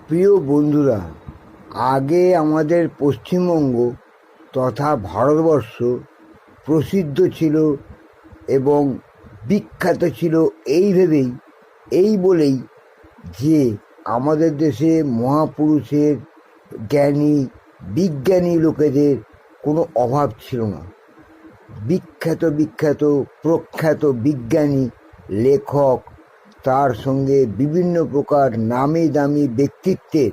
প্রিয় বন্ধুরা, আগে আমাদের পশ্চিমবঙ্গ তথা ভারতবর্ষ প্রসিদ্ধ ছিল এবং বিখ্যাত ছিল এই বলেই যে আমাদের দেশে মহাপুরুষের, জ্ঞানী, বিজ্ঞানী লোকেদের কোনো অভাব ছিল না। বিখ্যাত বিখ্যাত প্রখ্যাত বিজ্ঞানী, লেখক, তার সঙ্গে বিভিন্ন প্রকার নামি দামি ব্যক্তিত্বের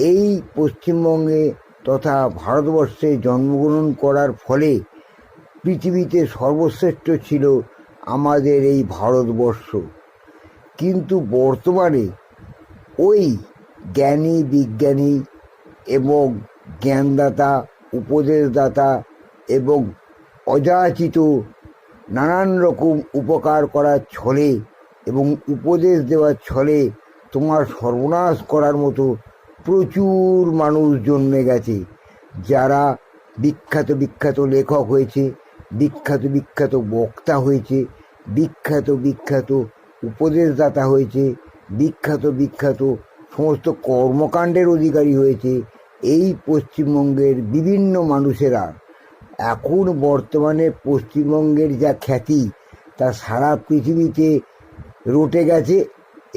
এই পশ্চিমবঙ্গে তথা ভারতবর্ষে জন্মগ্রহণ করার ফলে পৃথিবীতে সর্বশ্রেষ্ঠ ছিল আমাদের এই ভারতবর্ষ। কিন্তু বর্তমানে ওই জ্ঞানী, বিজ্ঞানী এবং জ্ঞানদাতা, উপদেশদাতা এবং অযাচিত নানান রকম উপকার করার ছলে এবং উপদেশ দেওয়ার ছলে তোমার সর্বনাশ করার মতো প্রচুর মানুষ জন্মে গেছে, যারা বিখ্যাত বিখ্যাত লেখক হয়েছে, বিখ্যাত বিখ্যাত বক্তা হয়েছে, বিখ্যাত বিখ্যাত উপদেশদাতা হয়েছে, বিখ্যাত বিখ্যাত সমস্ত কর্মকাণ্ডের অধিকারী হয়েছে এই পশ্চিমবঙ্গের বিভিন্ন মানুষেরা। এখন বর্তমানে পশ্চিমবঙ্গের যা খ্যাতি তা সারা পৃথিবীতে রটে গেছে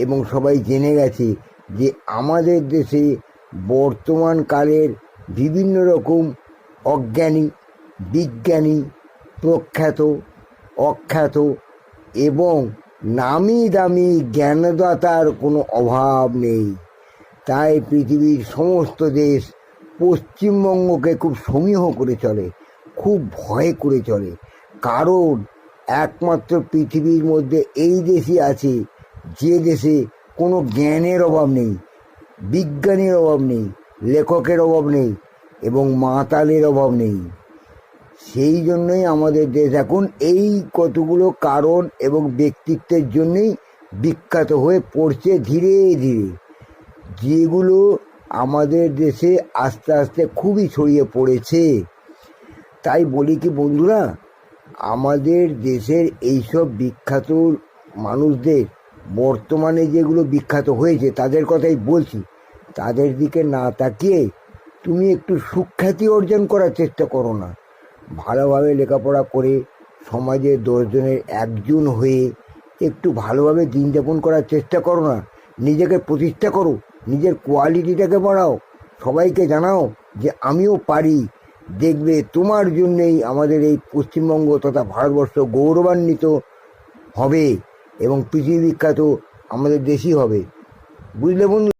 এবং সবাই জেনে গেছে যে আমাদের দেশে বর্তমান কালের বিভিন্ন রকম অজ্ঞানী, বিজ্ঞানী, প্রখ্যাত, অখ্যাত এবং নামি দামি জ্ঞানদাতার কোনো অভাব নেই। তাই পৃথিবীর সমস্ত দেশ পশ্চিমবঙ্গকে খুব সমীহ করে চলে, খুব ভয় করে চলে। কারণ একমাত্র পৃথিবীর মধ্যে এই দেশই আছে যে দেশে কোনো জ্ঞানের অভাব নেই, বিজ্ঞানীর অভাব নেই, লেখকের অভাব নেই এবং মাতালের অভাব নেই। সেই জন্যই আমাদের দেশ এখন এই কতগুলো কারণ এবং ব্যক্তিত্বের জন্যই বিখ্যাত হয়ে পড়ছে ধীরে ধীরে, যেগুলো আমাদের দেশে আস্তে আস্তে খুবই ছড়িয়ে পড়েছে। তাই বলি কি বন্ধুরা, আমাদের দেশের এইসব বিখ্যাত মানুষদের বর্তমানে যেগুলো বিখ্যাত হয়েছে তাদের কথাই বলছি, তাদের দিকে না তাকিয়ে তুমি একটু সুখ্যাতি অর্জন করার চেষ্টা করো না। ভালোভাবে লেখাপড়া করে সমাজে 10 জনের একজন হয়ে একটু ভালোভাবে দিন যাপন করার চেষ্টা করো না। নিজেকে প্রতিষ্ঠা করো, নিজের কোয়ালিটিটাকে বাড়াও, সবাইকে জানাও যে আমিও পারি। দেখবে তোমার জন্যেই আমাদের এই পশ্চিমবঙ্গ তথা ভারতবর্ষ গৌরবান্বিত হবে এবং পৃথিবী বিখ্যাত আমাদের দেশই হবে। বুঝলে বন্ধু?